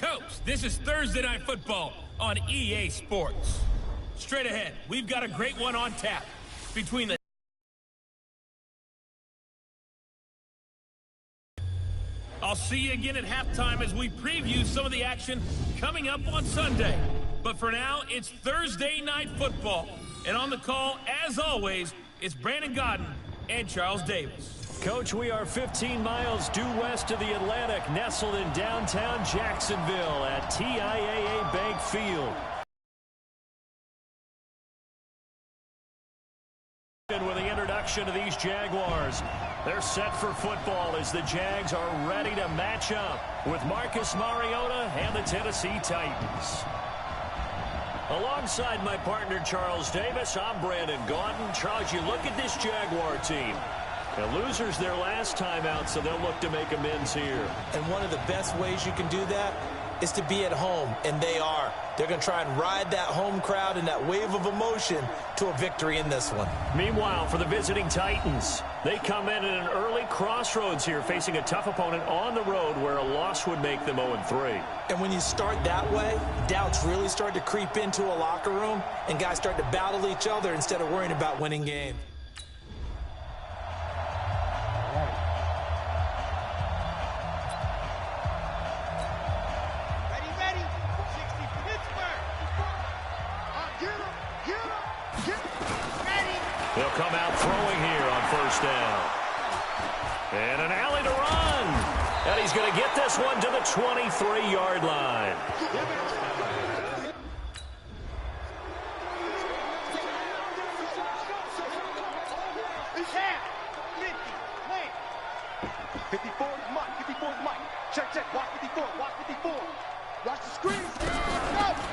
Coach, this is Thursday Night Football on EA Sports. Straight ahead, we've got a great one on tap between the... I'll see you again at halftime as we preview some of the action coming up on Sunday. But for now, it's Thursday Night Football. And on the call, as always, it's Brandon Godden and Charles Davis. Coach, we are 15 miles due west of the Atlantic, nestled in downtown Jacksonville at TIAA Bank Field. With the introduction of these Jaguars, they're set for football as the Jags are ready to match up with Marcus Mariota and the Tennessee Titans. Alongside my partner Charles Davis, I'm Brandon Godden. Charles, you look at this Jaguar team. The losers their last time out, so they'll look to make amends here. And one of the best ways you can do that is to be at home, and they are. They're going to try and ride that home crowd and that wave of emotion to a victory in this one. Meanwhile, for the visiting Titans, they come in at an early crossroads here, facing a tough opponent on the road where a loss would make them 0-3. And when you start that way, doubts really start to creep into a locker room, and guys start to battle each other instead of worrying about winning games. They'll come out throwing here on first down. And an alley to run. And he's going to get this one to the 23-yard line.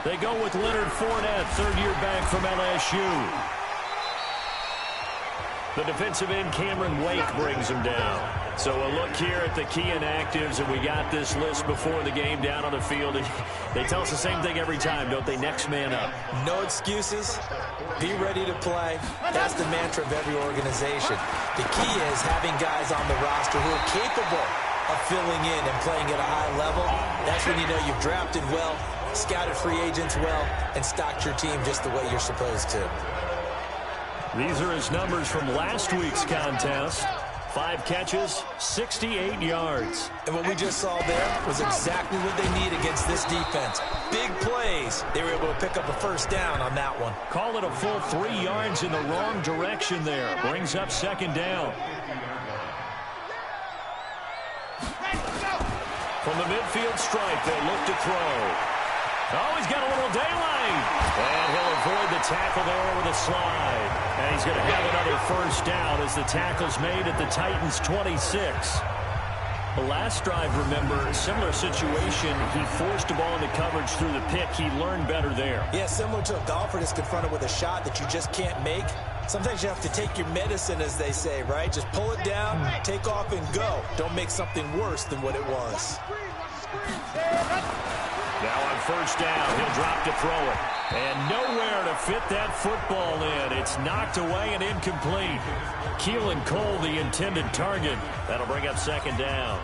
They go with Leonard Fournette, third-year back from LSU. The defensive end, Cameron Wake, brings him down. So a look here at the key inactives, and we got this list before the game down on the field. They tell us the same thing every time, don't they? Next man up. No excuses. Be ready to play. That's the mantra of every organization. The key is having guys on the roster who are capable of filling in and playing at a high level. That's when you know you've drafted well, scouted free agents well, and stocked your team just the way you're supposed to. These are his numbers from last week's contest. 5 catches, 68 yards. And what we just saw there was exactly what they need against this defense. Big plays. They were able to pick up a first down on that one. Call it a full 3 yards in the wrong direction there. Brings up second down. From the midfield stripe, they look to throw. Oh, he's got a little daylight. And he'll avoid the tackle there with a slide. And he's going to have another first down as the tackle's made at the Titans' 26. The last drive, remember, similar situation. He forced the ball into coverage through the pick. He learned better there. Yeah, similar to a golfer that's confronted with a shot that you just can't make. Sometimes you have to take your medicine, as they say, right? Just pull it down, take off, and go. Don't make something worse than what it was. Now on first down, he'll drop to throw it. And nowhere to fit that football in. It's knocked away and incomplete. Keelan Cole, the intended target. That'll bring up second down.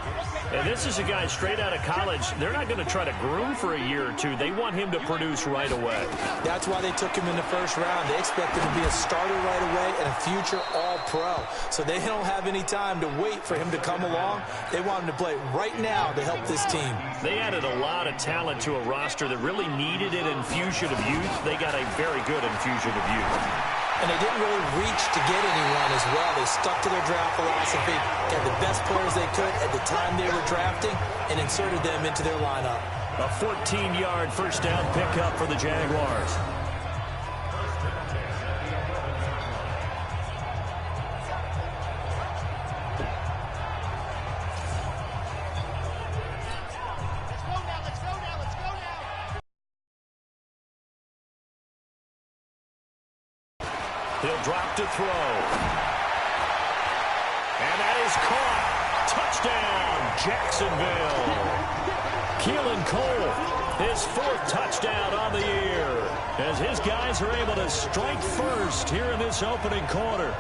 And this is a guy straight out of college. They're not going to try to groom for a year or two. They want him to produce right away. That's why they took him in the first round. They expect him to be a starter right away and a future all-pro. So they don't have any time to wait for him to come along. They want him to play right now to help this team. They added a lot of talent to a roster that really needed an infusion of youth. They got a very good infusion of youth. And they didn't really reach to get anyone as well. They stuck to their draft philosophy, got the best players they could at the time they were drafting, and inserted them into their lineup. A 14-yard first down pickup for the Jaguars. He'll drop to throw. And that is caught. Touchdown, Jacksonville. Keelan Cole, his 4th touchdown on the year, as his guys are able to strike first here in this opening quarter.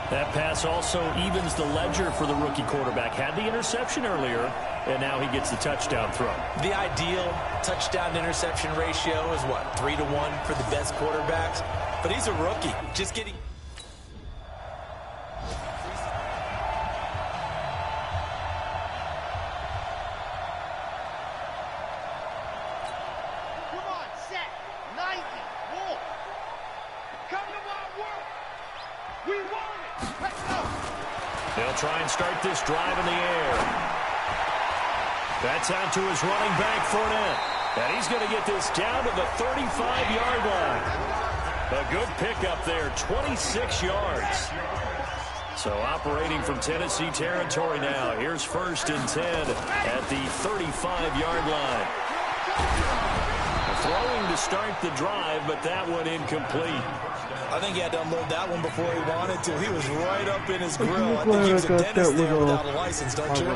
That pass also evens the ledger for the rookie quarterback. Had the interception earlier, and now he gets the touchdown throw. The ideal touchdown-interception ratio is what, 3-to-1 for the best quarterbacks? But he's a rookie. Just getting... They'll try and start this drive in the air. That's out to his running back, Fournette. And he's going to get this down to the 35-yard line. A good pickup there, 26 yards. So operating from Tennessee territory now. Here's 1st and 10 at the 35-yard line. Throwing to start the drive, but that one incomplete. I think he had to unload that one before he wanted to. He was right up in his grill. I think he was a dentist there without a license, don't you?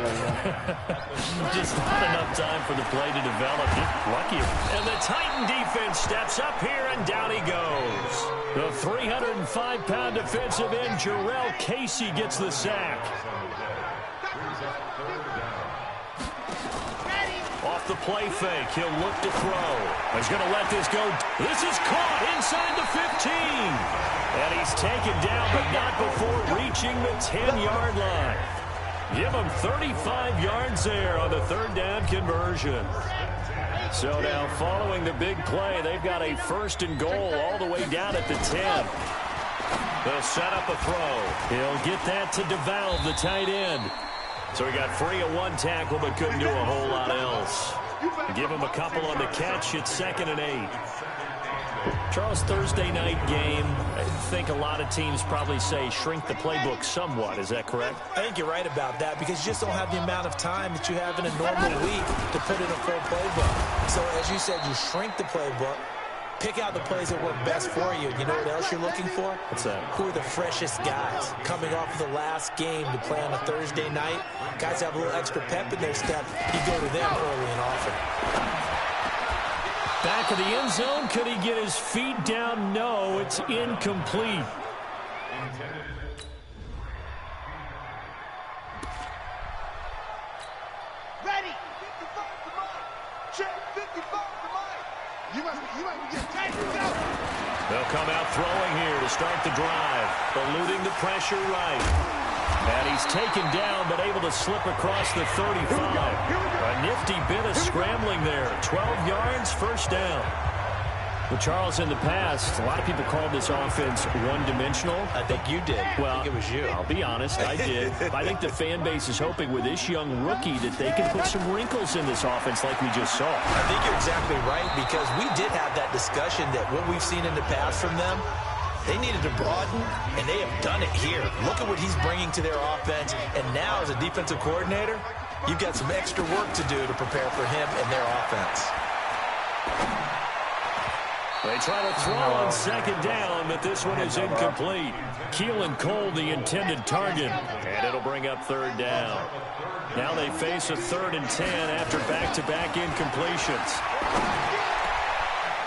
Just not enough time for the play to develop. Lucky. And the Titan defense steps up here, and down he goes. The 305-pound defensive end, Jarrell Casey, gets the sack. Off the play fake, he'll look to throw. He's going to let this go. This is caught inside the 15. And he's taken down, but not before reaching the 10-yard line. Give him 35 yards there on the 3rd down conversion. So now following the big play, they've got a 1st and goal all the way down at the 10. They'll set up a throw. He'll get that to DeValve, the tight end. So he got free of one tackle, but couldn't do a whole lot else. Give him a couple on the catch. It's 2nd and 8. Charles, Thursday night game, I think a lot of teams probably say shrink the playbook somewhat. Is that correct? I think you're right about that because you just don't have the amount of time that you have in a normal week to put in a full playbook. So as you said, you shrink the playbook. Pick out the plays that work best for you. You know what else you're looking for? What's that? Who are the freshest guys coming off of the last game to play on a Thursday night? Guys have a little extra pep in their step. You go to them early and often. Back of the end zone. Could he get his feet down? No, it's incomplete. Ready. 55 to Mike. Check 55 to Mike. You might get tagged. They'll come out throwing here to start the drive. Eluding the pressure right. And he's taken down, but able to slip across the 35. A nifty bit of scrambling there. 12 yards, 1st down. Well, Charles, in the past, a lot of people called this offense one-dimensional. I think you did. Well, I think it was you. I'll be honest, I did. I think the fan base is hoping with this young rookie that they can put some wrinkles in this offense like we just saw. I think you're exactly right because we did have that discussion that what we've seen in the past from them, they needed to broaden, and they have done it here. Look at what he's bringing to their offense, and now as a defensive coordinator, you've got some extra work to do to prepare for him and their offense. They try to throw on 2nd down, but this one is incomplete. Keelan Cole, the intended target, and it'll bring up 3rd down. Now they face a 3rd and 10 after back-to-back incompletions.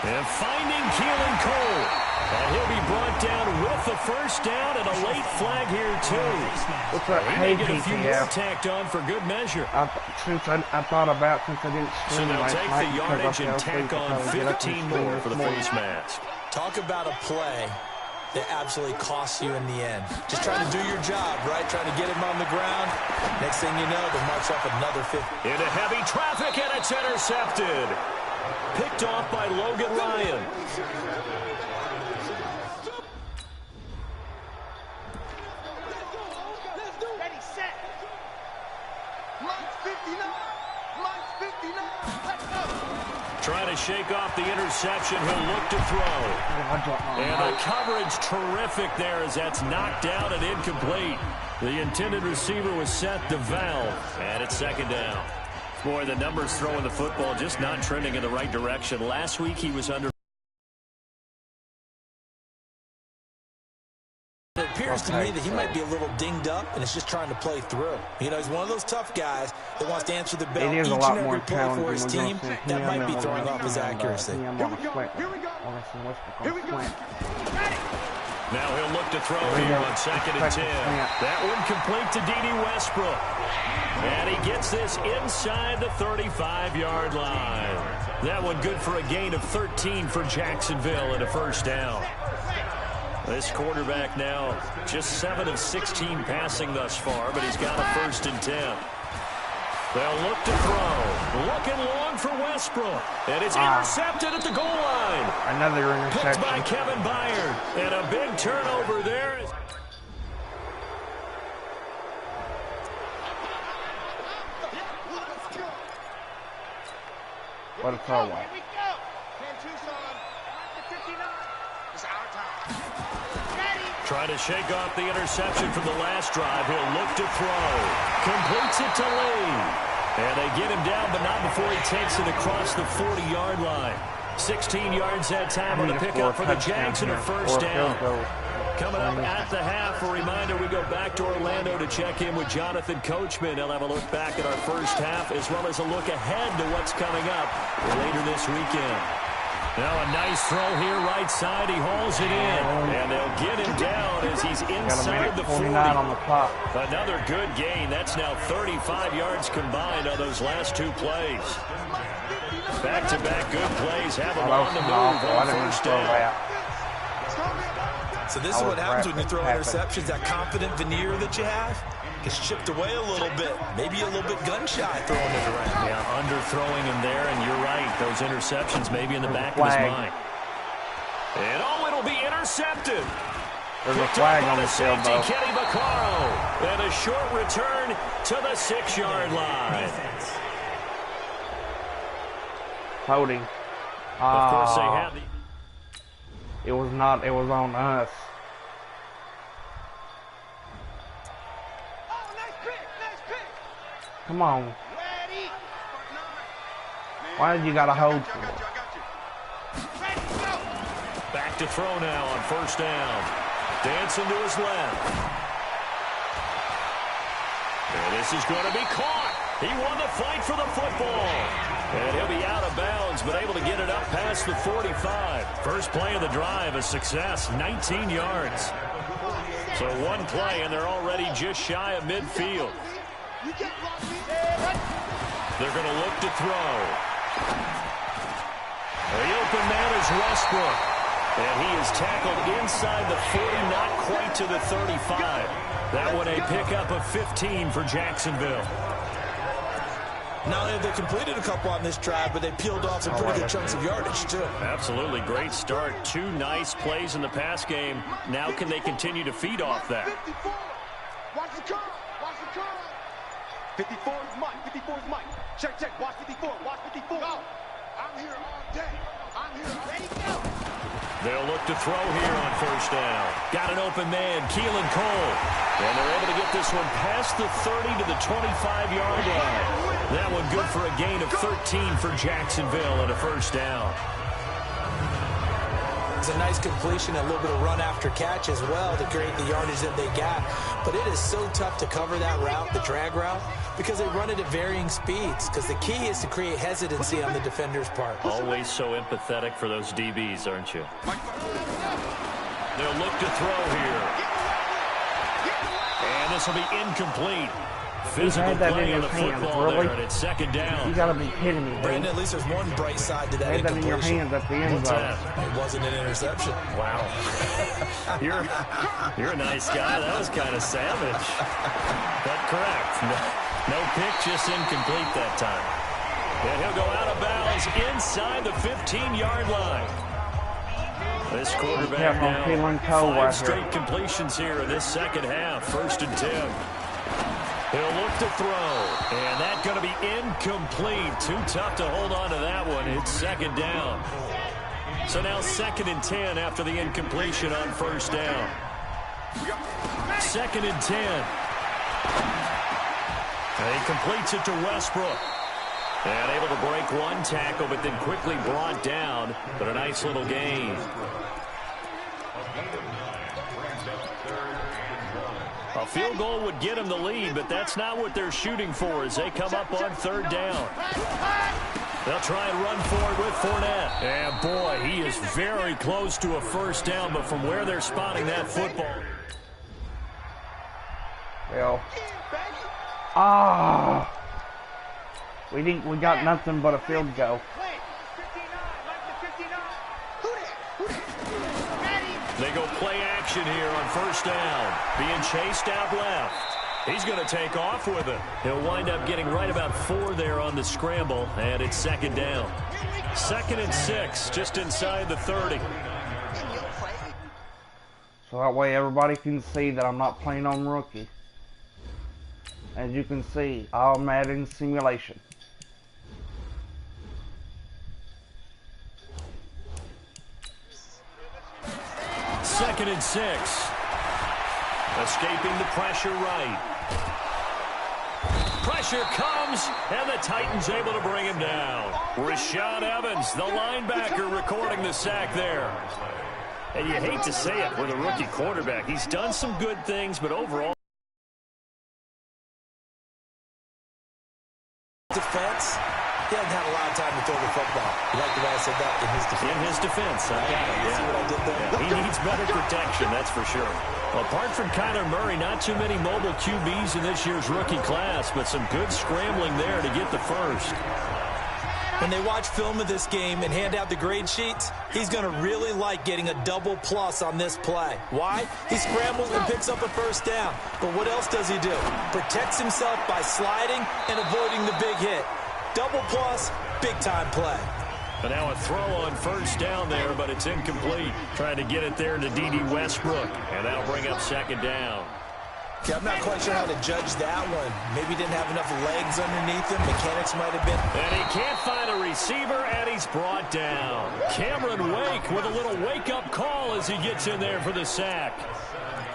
And finding Keelan Cole. And he'll be brought down with the 1st down and a late flag here, too. He may get a few more tacked on for good measure. Since I thought about since I didn't stream. So they'll take the yardage and tack on 15 more for the face mask. Talk about a play that absolutely costs you in the end. Just trying to do your job, right? Trying to get him on the ground. Next thing you know, they march off another 50. Into heavy traffic, and it's intercepted. Picked off by Logan Ryan. Trying to shake off the interception. He'll look to throw. And the coverage terrific there as that's knocked out and incomplete. The intended receiver was set to DeValve. And it's 2nd down. Boy, the numbers throwing the football just not trending in the right direction. Last week he was under. It appears to me that he might be a little dinged up, and is just trying to play through. You know, he's one of those tough guys that wants to answer the bell each and every play for his team. That might be throwing off his accuracy. Here we go. Here we go. Here we go. Ready. Now he'll look to throw here on 2nd and 10. That one complete to D.D. Westbrook. And he gets this inside the 35-yard line. That one good for a gain of 13 for Jacksonville and a first down. This quarterback now just 7 of 16 passing thus far, but he's got a 1st and 10. They'll look to throw. Looking long for Westbrook. And it's intercepted at the goal line. Another interception. Picked by Kevin Byard. And a big turnover there. What a throw away. Trying to shake off the interception from the last drive. He'll look to throw. Completes it to Lee. And they get him down, but not before he takes it across the 40-yard line. 16 yards that time on the pickup for the Jags and a first down. Coming up at the half, a reminder, we go back to Orlando to check in with Jonathan Coachman. He'll have a look back at our first half as well as a look ahead to what's coming up later this weekend. Now a nice throw here right side. He hauls it in. And they'll get him down as he's inside the 40. On the clock. Another good gain. That's now 35 yards combined on those last 2 plays. Back-to-back good plays have him on the move on first down. So this is what happens when you throw interceptions. That confident veneer that you have gets chipped away a little bit. Maybe a little bit gun-shy throwing it around. Yeah, underthrowing him there, and you're right. Those interceptions maybe in the back of his mind. And it'll be intercepted. There's a flag on the field, though. Kenny Vaccaro. And a short return to the 6-yard line. Holding. Of course, they had the... It was not. It was on us. Oh, nice pick. Come on. Ready. Why did you got to hold for it? Ready, go. Back to throw now on first down. Dancing to his left. And this is going to be caught. He won the fight for the football. And he'll be out of bounds, but able to get it up past the 45. First play of the drive, a success, 19 yards. So one play, and they're already just shy of midfield. They're going to look to throw. The open man is Westbrook. And he is tackled inside the 40, not quite to the 35. That one a pickup of 15 for Jacksonville. Not only have they completed a couple on this drive, but they peeled off some pretty good chunks of yardage, too. Absolutely. Great start. 2 nice plays in the pass game. Now can they continue to feed off that? 54. Watch the curve. 54 is Mike. 54 is Mike. Check. Watch 54. No. I'm here all day. Ready, go. They'll look to throw here on first down. Got an open man, Keelan Cole. And they're able to get this one past the 30 to the 25-yard line. That one good for a gain of 13 for Jacksonville and a first down. It's a nice completion, a little bit of run after catch as well to create the yardage that they got. But it is so tough to cover that route, the drag route, because they run it at varying speeds. Because the key is to create hesitancy on the defender's part. Always so empathetic for those DBs, aren't you? They'll look to throw here. And this will be incomplete. Physical play on the football there, and it's second down. You gotta be kidding me, Brandon, at least there's one bright side to that had that in your incompletion. hands at the end zone. It wasn't an interception. Wow. You're a nice guy. That was kind of savage. But correct. No pick, just incomplete that time. And he'll go out of bounds inside the 15-yard line. This quarterback now, 5 straight completions here in this second half. First and 10. He'll look to throw, and that's going to be incomplete. Too tough to hold on to that one. It's second down. So now 2nd and 10 after the incompletion on first down. 2nd and 10. And he completes it to Westbrook. And able to break one tackle, but then quickly brought down. But a nice little gain. A field goal would get them the lead, but that's not what they're shooting for as they come up on third down. They'll try and run forward with Fournette. And, boy, he is very close to a first down, but from where they're spotting that football. Well. We got nothing but a field goal. They go play action here on first down. Being chased out left. He's going to take off with it. He'll wind up getting right about 4 there on the scramble, and it's second down. 2nd and 6, just inside the 30. So that way everybody can see that I'm not playing on rookie. As you can see, I'm adding simulation. Second and 6. Escaping the pressure right. Pressure comes, and the Titans able to bring him down. Rashaan Evans, the linebacker, recording the sack there. And you hate to say it with a rookie quarterback. He's done some good things, but overall... Defense, he hasn't had a lot of time to throw the football. You like the way I said that? In his defense. In his defense. I got it. You see what I did there? Yeah, he needs better protection, that's for sure. Apart from Kyler Murray, not too many mobile QBs in this year's rookie class, but some good scrambling there to get the first. When they watch film of this game and hand out the grade sheets, he's going to really like getting a double plus on this play. Why? He scrambles and picks up a first down. But what else does he do? Protects himself by sliding and avoiding the big hit. Double plus, big-time play. And now a throw on first down there, but it's incomplete. Trying to get it there to D.D. Westbrook, and that'll bring up second down. Yeah, I'm not quite sure how to judge that one. Maybe he didn't have enough legs underneath him. Mechanics might have been. And he can't find a receiver, and he's brought down. Cameron Wake with a little wake-up call as he gets in there for the sack.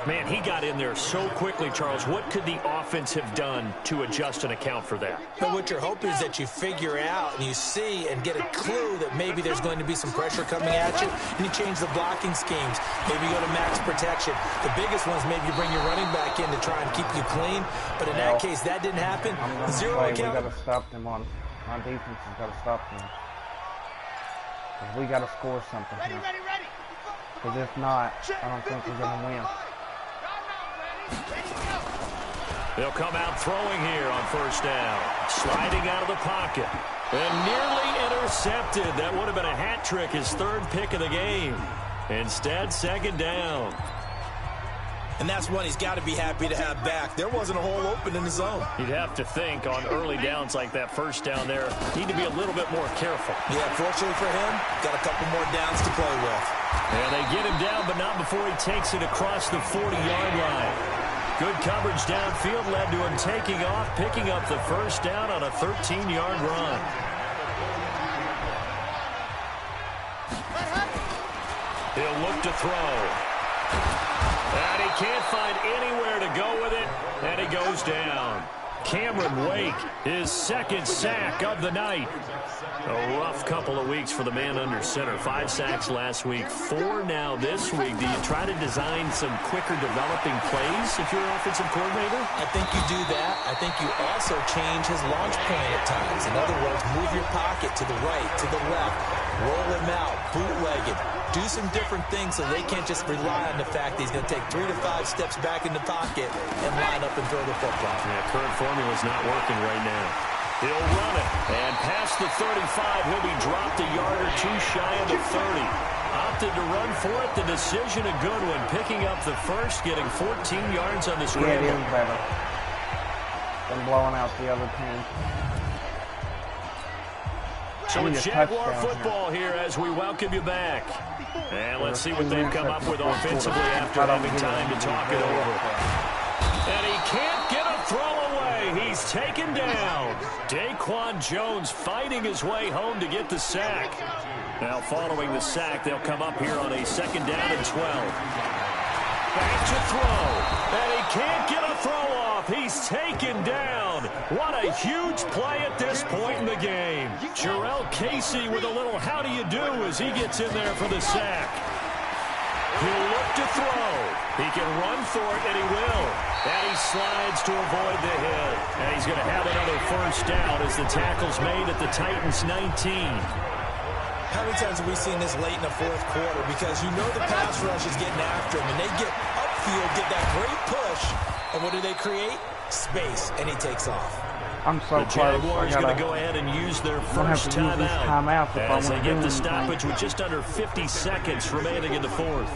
Man, he got in there so quickly, Charles. What could the offense have done to adjust and account for that? But what you're hoping is that you figure out and you see and get a clue that maybe there's going to be some pressure coming at you, and you change the blocking schemes. Maybe you go to max protection. The biggest one is maybe you bring your running back in to try and keep you clean. But in that case, that didn't happen. Zero count. We got to stop them on. My defense has got to stop them. We got to score something here. Because if not, I don't think we're going to win. They'll come out throwing here on first down. Sliding out of the pocket. And nearly intercepted. That would have been a hat trick, his 3rd pick of the game. Instead, second down. And that's one he's got to be happy to have back. There wasn't a hole open in the zone. You'd have to think on early downs like that first down there, need to be a little bit more careful. Yeah, fortunately for him, got a couple more downs to play with. And they get him down, but not before he takes it across the 40-yard line. Good coverage downfield led to him taking off, picking up the first down on a 13-yard run. He'll look to throw. And he can't find anywhere to go with it, and he goes down. Cameron Wake, his 2nd sack of the night. A rough couple of weeks for the man under center. 5 sacks last week, 4 now this week. Do you try to design some quicker developing plays if you're an offensive coordinator? I think you do that. I think you also change his launch point at times. In other words, move your pocket to the right, to the left, roll him out, bootleg it. Do some different things so they can't just rely on the fact that he's going to take 3 to 5 steps back in the pocket and line up and throw the football. Yeah, current formula's not working right now. He'll run it, and past the 35, he'll be dropped a yard or 2 shy of the 30. Opted to run for it. The decision a good one, picking up the first, getting 14 yards on the scramble. Yeah, it is better than blowing out the other team. So it's Jaguar football here as we welcome you back. And let's see what they've come up with offensively after having time to talk it over. And he can't get a throw away. He's taken down. Daquan Jones fighting his way home to get the sack. Now following the sack, they'll come up here on a 2nd down and 12. Back to throw. And he can't get a throw off. He's taken down. What a huge play at this point in the game. Jarrell Casey with a little how do you do as he gets in there for the sack. He'll look to throw. He can run for it, and he will. And he slides to avoid the hit. And he's going to have another first down as the tackle's made at the Titans' 19. How many times have we seen this late in the fourth quarter? Because you know the pass rush is getting after him, and they get upfield, get that great push, and what do they create? Space, and he takes off. I'm so the Jaguars are going to go ahead and use their first timeout as they get the stoppage with just under 50 seconds remaining in the fourth.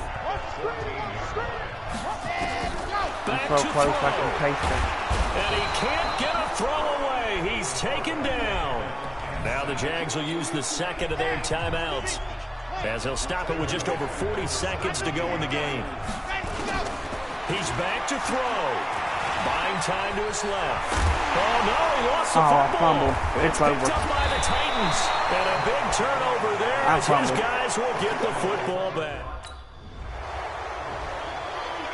Back so to close throw. I can taste it. And he can't get a throw away. He's taken down. Now the Jags will use the second of their timeouts as he'll stop it with just over 40 seconds to go in the game. He's back to throw. Buying time to his left. Oh, no, he lost the football. It's picked over. up by the Titans. And a big turnover there as his guys will get the football back.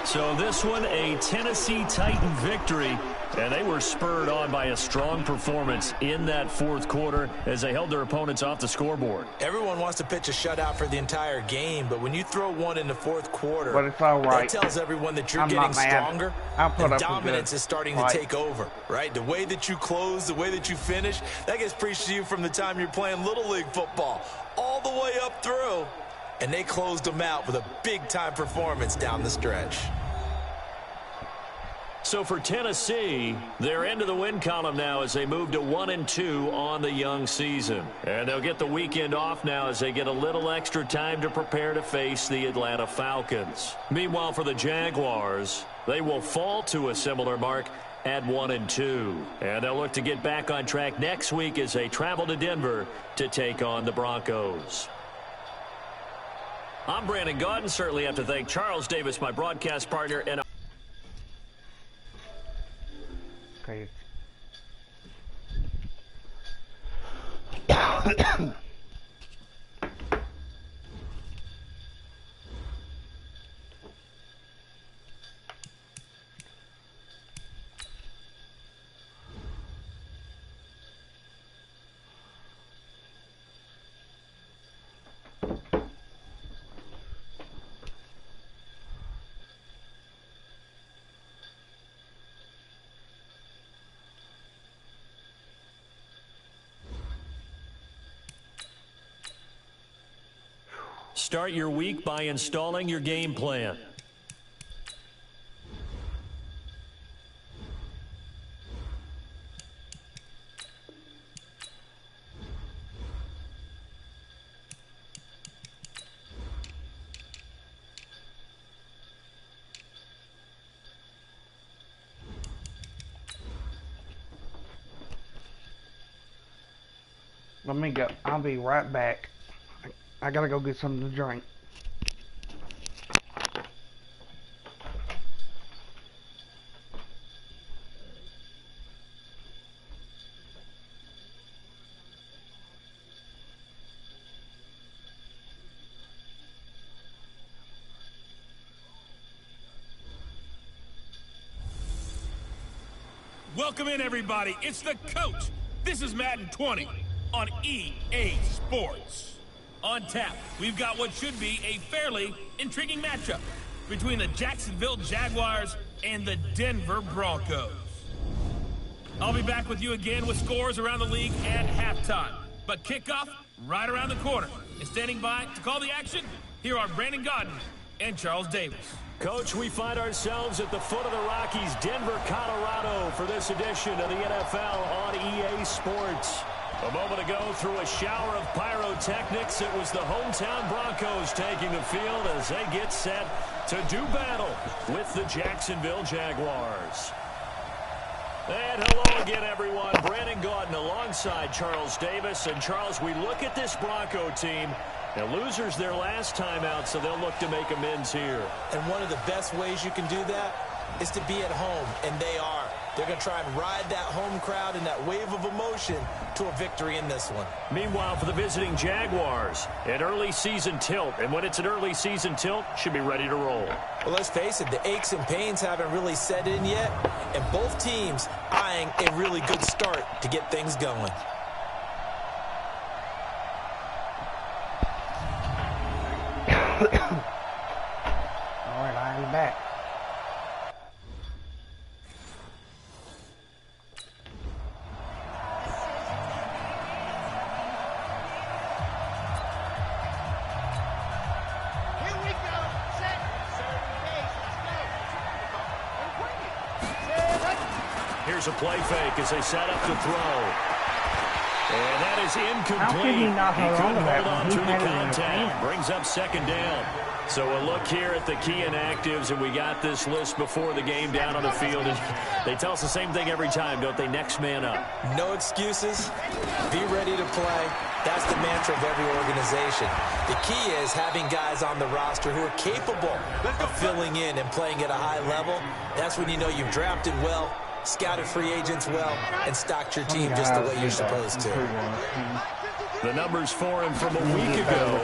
So this one, a Tennessee Titan victory. And they were spurred on by a strong performance in that fourth quarter as they held their opponents off the scoreboard. Everyone wants to pitch a shutout for the entire game, but when you throw one in the fourth quarter, but it's all right. that tells everyone that you're getting stronger and dominance is starting to take over, right? The way that you close, the way that you finish, that gets preached to you from the time you're playing Little League football all the way up through. And they closed them out with a big-time performance down the stretch. So for Tennessee, they're into the win column now as they move to 1-2 on the young season. And they'll get the weekend off now as they get a little extra time to prepare to face the Atlanta Falcons. Meanwhile, for the Jaguars, they will fall to a similar mark at 1-2. And they'll look to get back on track next week as they travel to Denver to take on the Broncos. I'm Brandon Gaudin. Certainly have to thank Charles Davis, my broadcast partner, and Okay. Start your week by installing your game plan. Let me go. I'll be right back. I gotta go get something to drink. Welcome in, everybody. It's the coach. This is Madden 20 on EA Sports. On tap, we've got what should be a fairly intriguing matchup between the Jacksonville Jaguars and the Denver Broncos. I'll be back with you again with scores around the league at halftime. But kickoff right around the corner. And standing by to call the action, here are Brandon Gaudin and Charles Davis. Coach, we find ourselves at the foot of the Rockies, Denver, Colorado, for this edition of the NFL on EA Sports. A moment ago, through a shower of pyrotechnics, it was the hometown Broncos taking the field as they get set to do battle with the Jacksonville Jaguars. And hello again, everyone. Brandon Gaudin alongside Charles Davis. And, Charles, we look at this Bronco team. Now, losers their last time out, so they'll look to make amends here. And one of the best ways you can do that is to be at home, and they are. They're going to try and ride that home crowd and that wave of emotion to a victory in this one. Meanwhile, for the visiting Jaguars, an early season tilt. And when it's an early season tilt, should be ready to roll. Well, let's face it, the aches and pains haven't really set in yet, and both teams eyeing a really good start to get things going. Here's a play fake as they set up to throw. And that is incomplete. How could he not hold on to that hold on when to he the had it in his contact. hand? Brings up second down. So a look here at the key inactives, and we got this list before the game down on the field. And they tell us the same thing every time, don't they? Next man up. No excuses. Be ready to play. That's the mantra of every organization. The key is having guys on the roster who are capable of filling in and playing at a high level. That's when you know you've drafted well, scouted free agents well, and stocked your team just the way you're supposed to. The numbers for him from a week ago.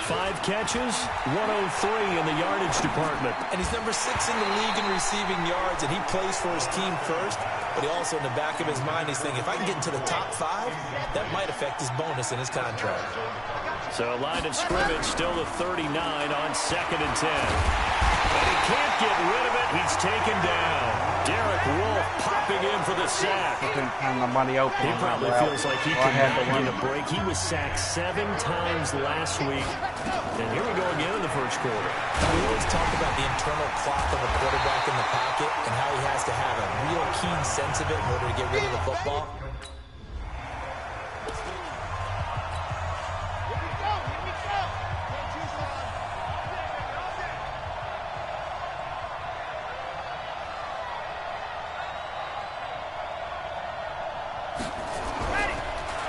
5 catches, 103 in the yardage department. And he's number 6 in the league in receiving yards, and he plays for his team first. But he also, in the back of his mind, he's thinking, if I can get into the top 5, that might affect his bonus in his contract. So line of scrimmage still to 39 on 2nd and 10. And he can't get rid of it. He's taken down. Derek Wolfe popping in for the sack. Nobody open. He probably feels like he can get a break. He was sacked 7 times last week. And here we go again in the first quarter. We always talk about the internal clock of a quarterback in the pocket and how he has to have a real keen sense of it in order to get rid of the football.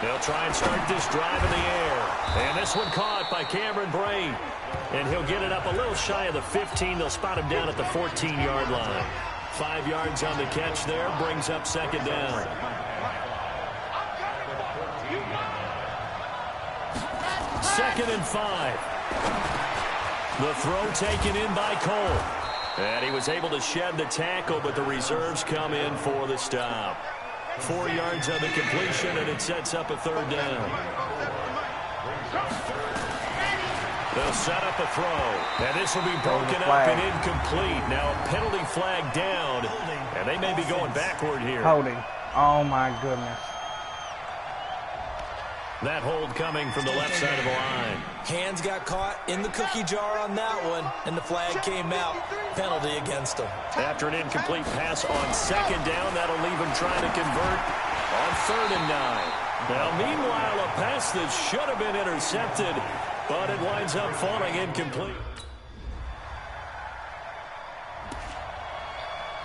They'll try and start this drive in the air. And this one caught by Cameron Brain. And he'll get it up a little shy of the 15. They'll spot him down at the 14-yard line. 5 yards on the catch there. Brings up second down. Second and 5. The throw taken in by Cole. And he was able to shed the tackle, but the reserves come in for the stop. 4 yards on the completion, and it sets up a third down. They'll set up a throw, and this will be broken up and incomplete. Now a penalty flag down, and they may be going backward here. Holding. Oh, my goodness. That hold coming from the left side of the line. Hands got caught in the cookie jar on that one, and the flag came out. Penalty against him. After an incomplete pass on second down, that'll leave him trying to convert on 3rd and 9. Now, meanwhile, a pass that should have been intercepted, but it winds up falling incomplete.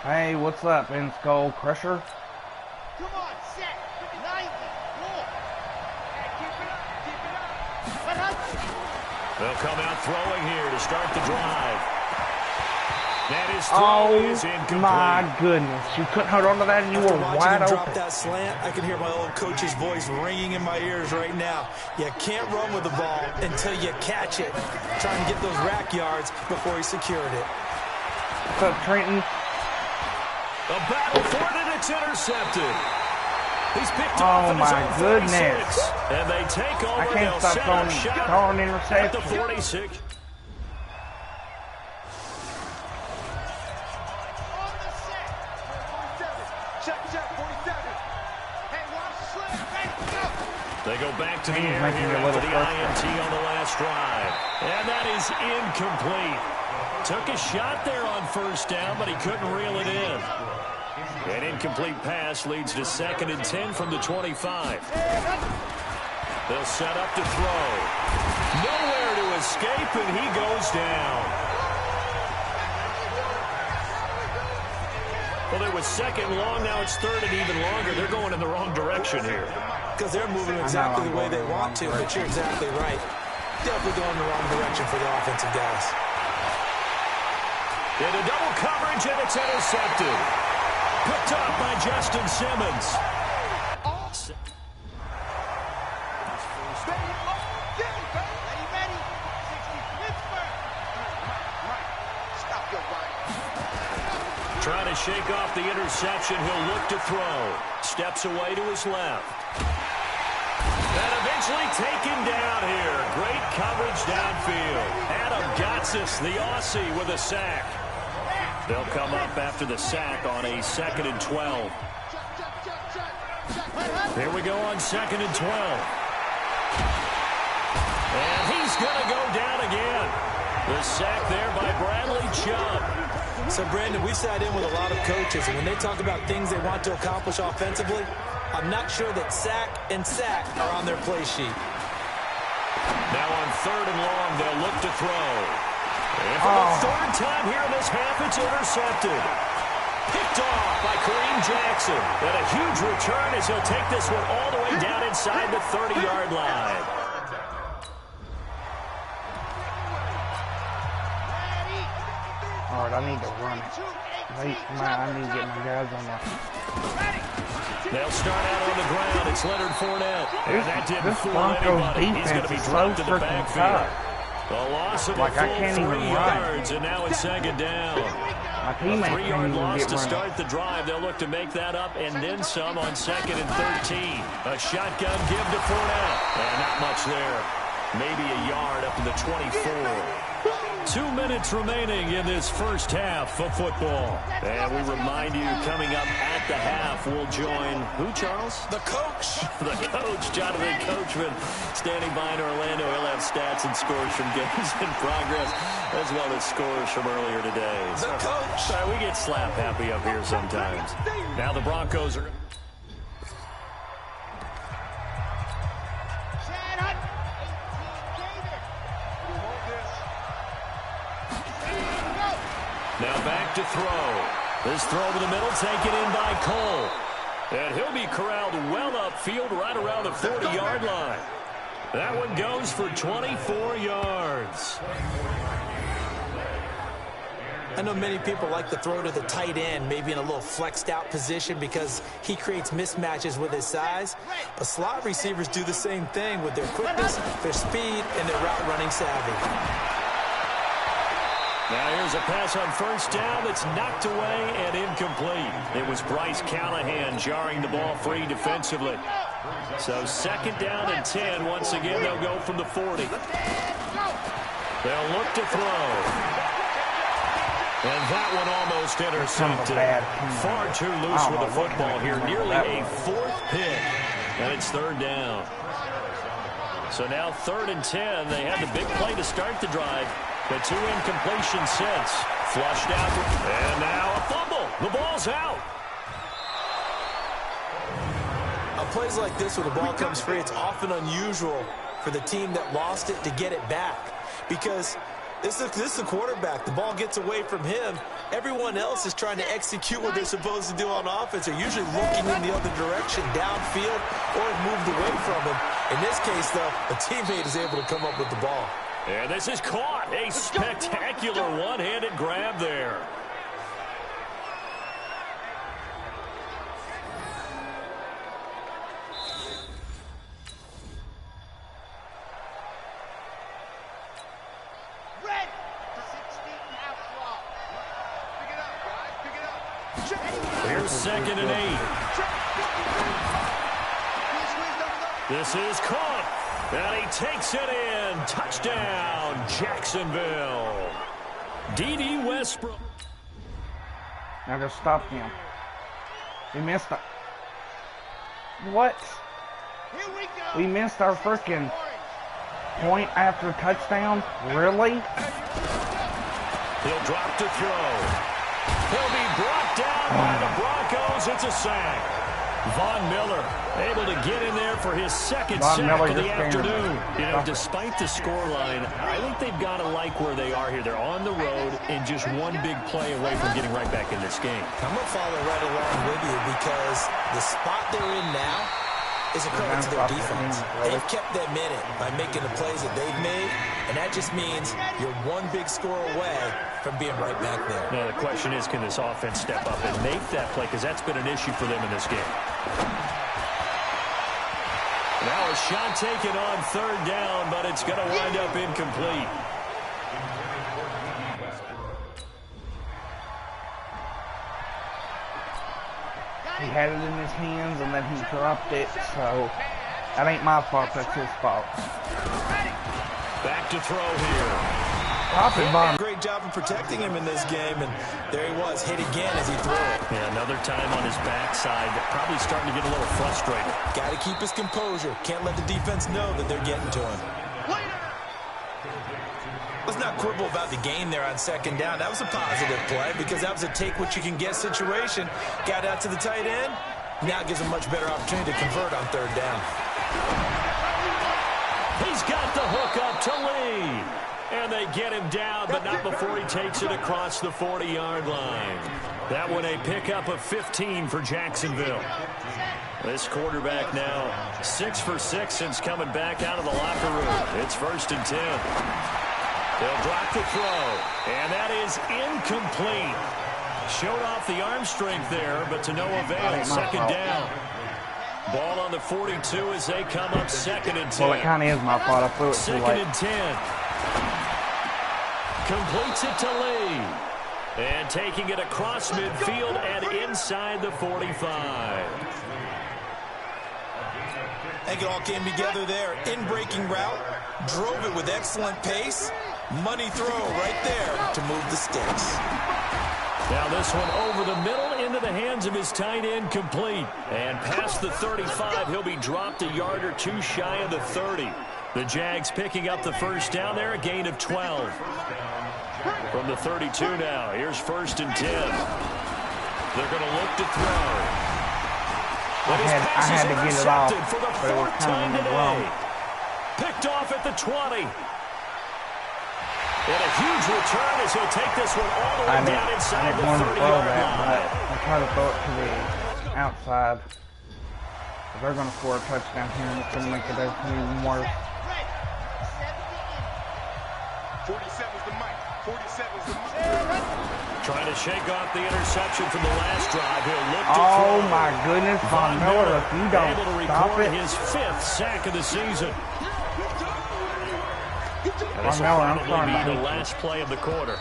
Hey, what's up, Skull Crusher? Come on, set. 90. They'll come out throwing here to start the drive. That is throw is incomplete. My goodness. You couldn't hold on to that and you were wide open. Drop that slant, I can hear my old coach's voice ringing in my ears right now. You can't run with the ball until you catch it. Trying to get those rack yards before he secured it. What's up, Trenton? A battle for it, and it's intercepted. He's picked off at his own 46. And they take over. I can't stop throwing interceptions. At the 46. They go back to the air here after the INT on the last drive. And that is incomplete. Took a shot there on 1st down, but he couldn't reel it in. An incomplete pass leads to 2nd and 10 from the 25. They'll set up to throw. Nowhere to escape, and he goes down. Well, it was 2nd long, now it's 3rd and even longer. They're going in the wrong direction here. Because they're moving exactly the way they want to, but you're exactly right. Definitely going in the wrong direction for the offensive guys. Into double coverage, and it's intercepted. Picked up by Justin Simmons. Trying to shake off the interception. He'll look to throw. Steps away to his left. And eventually taken down here. Great coverage downfield. Adam Gotsis, the Aussie, with a sack. They'll come up after the sack on a 2nd and 12. Here we go on 2nd and 12. And he's going to go down again. The sack there by Bradley Chubb. So, Brandon, we've sat in with a lot of coaches, and when they talk about things they want to accomplish offensively, I'm not sure that sack and sack are on their play sheet. Now on 3rd and long, they'll look to throw. And for the 3rd time here in this half, it's intercepted. Picked off by Kareem Jackson. And a huge return as he'll take this one all the way down inside the 30-yard line. All right, I need to run it. I need to get my guys on that. They'll start out on the ground. It's Leonard Fournette. And that didn't fool anybody. He's going to be dropped in the backfield. A loss of a full 3 yards, and now it's 2nd down. My A teammates 3-yard loss to running. start the drive. They'll look to make that up and then some on 2nd and 13. A shotgun give to Fournette. And not much there. Maybe a yard up to the 24. 2 minutes remaining in this first half of football. And we remind you, coming up at the half, we'll join who, Charles? The coach. The coach, Jonathan Coachman, standing by in Orlando. He'll have stats and scores from games in progress, as well as scores from earlier today. The coach. We get slap happy up here sometimes. Now the Broncos are... Now back to throw. This throw to the middle, taken in by Cole. And he'll be corralled well upfield right around the 40-yard line. That one goes for 24 yards. I know many people like to throw to the tight end, maybe in a little flexed out position because he creates mismatches with his size. But slot receivers do the same thing with their quickness, their speed, and their route running savvy. Now here's a pass on 1st down that's knocked away and incomplete. It was Bryce Callahan jarring the ball free defensively. So 2nd down and 10. Once again, they'll go from the 40. They'll look to throw. And that one almost intercepted. Far too loose with the football here. Nearly a 4th pick. And it's 3rd down. So now 3rd and 10. They had the big play to start the drive. The 2 incompletions since. Flushed out. And now a fumble. The ball's out. On plays like this where the ball comes free, it's often unusual for the team that lost it to get it back. Because this is the quarterback. The ball gets away from him. Everyone else is trying to execute what they're supposed to do on offense. They're usually looking in the other direction, downfield, or moved away from him. In this case, though, a teammate is able to come up with the ball. And this is caught. A spectacular one-handed grab there. Red. 16 half slot. Pick it up, guys. Pick it up. Here's 2nd and 8. This is caught. And he takes it in. Touchdown, Jacksonville. D.D. Westbrook. Now just stop him. We missed it. What? Here we go. We missed our freaking point after touchdown? Really? He'll drop to throw. He'll be brought down by the Broncos. It's a sack. Von Miller able to get in there for his 2nd sack of the afternoon. You know, despite the scoreline, I think they've got to like where they are here. They're on the road and just one big play away from getting right back in this game. I'm going to follow right along with you because the spot they're in now is a credit to their defense. They've kept them in it by making the plays that they've made, and that just means you're one big score away from being right back there. Now, the question is, can this offense step up and make that play? Because that's been an issue for them in this game. Now a shot taken on 3rd down, but it's going to wind up incomplete. He had it in his hands and then he dropped it, so that ain't my fault, that's his fault. Back to throw here. Great job of protecting him in this game, and there he was, hit again as he threw it. Yeah, another time on his backside, probably starting to get a little frustrated. Got to keep his composure. Can't let the defense know that they're getting to him. Let's not not quibble about the game there on second down. That was a positive play because that was a take-what-you-can-get situation. Got out to the tight end. Now gives him much better opportunity to convert on third down. He's got the hook up to Lee. And they get him down, but not before he takes it across the 40-yard line. That one a pickup of 15 for Jacksonville. This quarterback now 6 for 6 since coming back out of the locker room. It's 1st and 10. They'll drop the throw, and that is incomplete. Showed off the arm strength there, but to no avail. Second down. Ball on the 42 as they come up 2nd and 10. Well, it kind of is my fault. I threw it too late. 2nd and 10. Completes it to Lee. And taking it across midfield and inside the 45. I think it all came together there. In-breaking route. Drove it with excellent pace. Money throw right there to move the sticks. Now this one over the middle into the hands of his tight end, complete. And past the 35, he'll be dropped a yard or two shy of the 30. The Jags picking up the first down there, a gain of 12. From the 32 now, here's 1st and 10. They're going to look to throw. I had to get it off, for the but it was 4th kind time of wrong. today. Picked off at the 20. And a huge return as he'll take this one all the way down inside the 30-yard line. I tried to throw it to the outside. But they're going to score a touchdown here, and it's going to make it even worse. 47's the mic. 47's the mic. Trying to shake off the interception from the last drive. He'll look to Oh throw. my goodness, Von Miller, if you don't able to stop record it. his 5th sack of the season. And this Von will Miller, I'm probably sorry be about the you. last play of the quarter.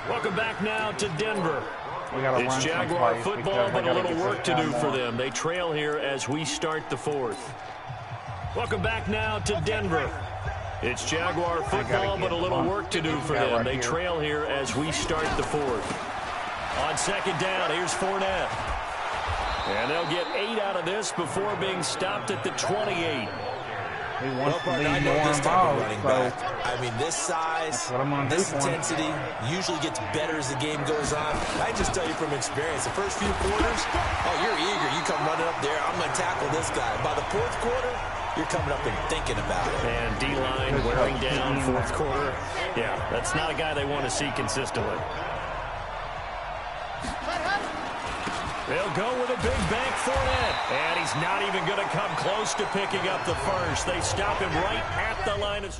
Welcome back now to Denver. We gotta It's run some Jaguar plays football, because I but a gotta little get work this to guy do for more. them. They trail here as we start the 4th. Welcome back now to Denver. It's Jaguar football, but a little work to do for them. They trail here as we start the 4th. On 2nd down, here's Fournette. And they'll get 8 out of this before being stopped at the 28. He wants to be I know more this type of involved, running so back. I mean, this size, what I'm gonna do this for him. intensity usually gets better as the game goes on. I just tell you from experience, the first few quarters, oh, you're eager. You come running up there. I'm going to tackle this guy. By the 4th quarter, you're coming up and thinking about it. And D-line wearing down 4th quarter. Yeah, that's not a guy they want to see consistently. They'll go with a big bank Fournette. And he's not even going to come close to picking up the first. They stop him right at the line of...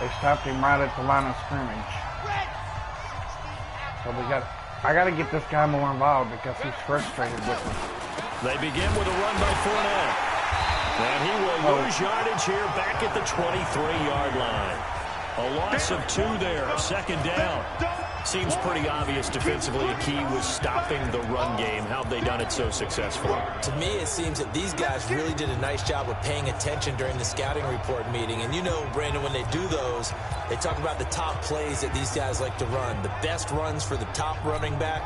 They stopped him right at the line of scrimmage. So I got to get this guy more involved because he's frustrated with me. They begin with a run by Fournette. And he will lose yardage here back at the 23-yard line. A loss of 2 there, 2nd down. Seems pretty obvious defensively a key was stopping the run game. How have they done it so successfully? To me, it seems that these guys really did a nice job of paying attention during the scouting report meeting. And you know, Brandon, when they do those, they talk about the top plays that these guys like to run. The best runs for the top running back,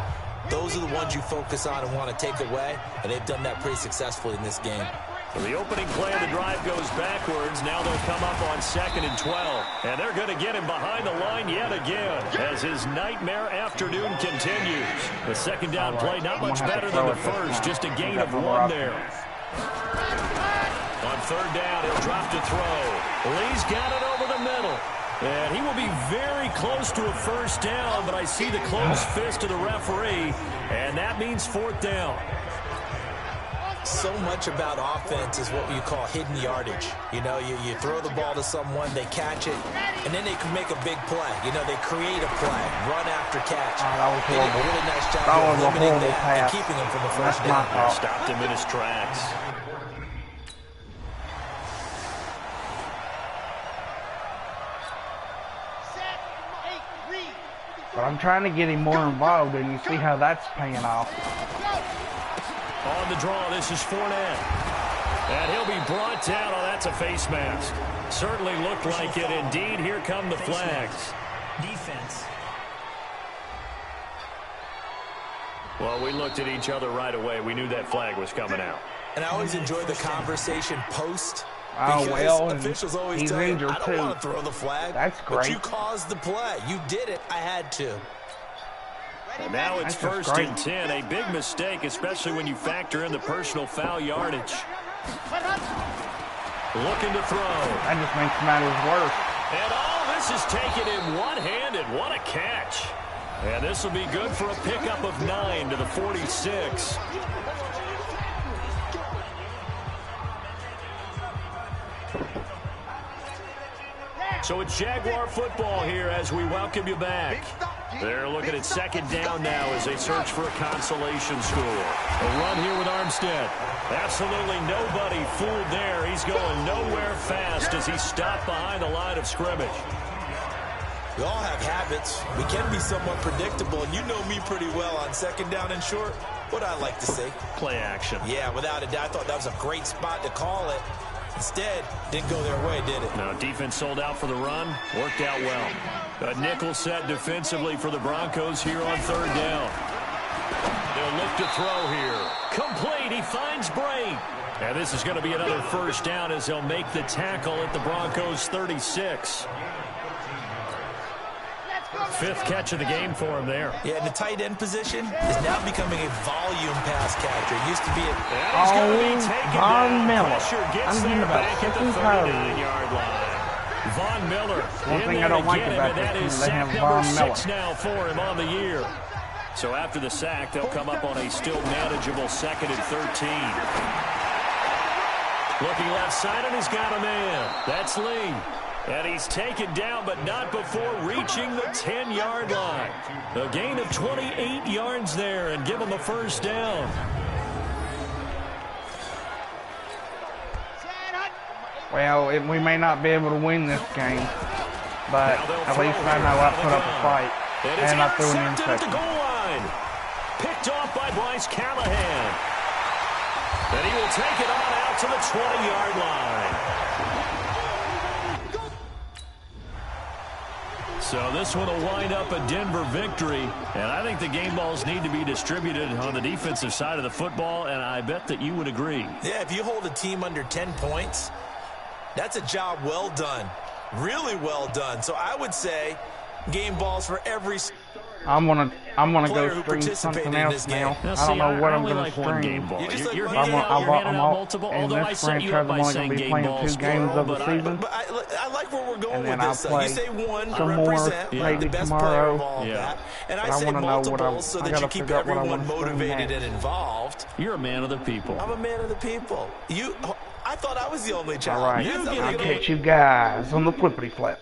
those are the ones you focus on and want to take away. And they've done that pretty successfully in this game. So the opening play of the drive goes backwards. Now they'll come up on 2nd and 12. And they're going to get him behind the line yet again as his nightmare afternoon continues. The 2nd down play not much better than the first. Just a gain of 1 there. On 3rd down, he'll drop to throw. Lee's got it over the middle. And he will be very close to a first down, but I see the closed fist of the referee, and that means 4th down. So much about offense is what you call hidden yardage. You know, you throw the ball to someone, they catch it, and then they can make a big play. You know, they create a play, run after catch. That was They did a horrible. really nice job That of was a limiting horrible that and pass. keeping him from a first That's my down. fault. Stopped him in his tracks. But I'm trying to get him more involved, and you see how that's paying off. On the draw, this is Fournette. And he'll be brought down. Oh, that's a face mask. Certainly looked like it. Indeed, here come the flags. Defense. Well, we looked at each other right away. We knew that flag was coming out. And I always enjoy the conversation post. Oh, well, officials always he's tell you, injured I don't want to throw the flag. That's great. But you caused the play. You did it. I had to. And now it's first and 10. A big mistake, especially when you factor in the personal foul yardage. Looking to throw. That just makes matters worse. And all this is taken in one-handed. What a catch. And this will be good for a pickup of 9 to the 46. So it's Jaguar football here as we welcome you back. They're looking at second down now as they search for a consolation score. A run here with Armstead. Absolutely nobody fooled there. He's going nowhere fast as he stopped behind the line of scrimmage. We all have habits. We can be somewhat predictable, and you know me pretty well on second down and short. What I like to say. Play action. Yeah, without a doubt. I thought that was a great spot to call it. Instead, didn't go their way, did it? No, defense sold out for the run. Worked out well. A nickel set defensively for the Broncos here on third down. They'll look to throw here. Complete. He finds Bray. And this is going to be another first down as they'll make the tackle at the Broncos 36. Fifth catch of the game for him there. Yeah, and the tight end position is now becoming a volume pass catcher. It used to be a... Von Miller. I'm getting about 50 times. Von Miller. One thing I don't like about this is they have Von Miller. 6 now for him on the year. So after the sack, they'll come up on a still manageable 2nd and 13. Looking left side, and he's got a man. That's Lee. And he's taken down, but not before reaching the 10-yard line. A gain of 28 yards there and give him a first down. Well, we may not be able to win this game, but at least I know I put up a fight, and I threw an interception. Picked off by Bryce Callahan. And he will take it on out to the 20-yard line. So this one will wind up a Denver victory, and I think the game balls need to be distributed on the defensive side of the football, and I bet that you would agree. Yeah, if you hold a team under 10 points, that's a job well done, really well done. So I would say game balls for every I'm gonna go stream something else now. I don't know what I'm gonna stream. In this franchise, I'm only gonna be playing 2 games of the season. But I like where we're going and with then this. I'll play You say one to some represent more maybe the best tomorrow. player of all that. And I say multiple so that you keep everyone motivated and involved. You're a man of the people. I'm a man of the people. I thought I was the only child. All right, I'll catch you guys on the flippity flap.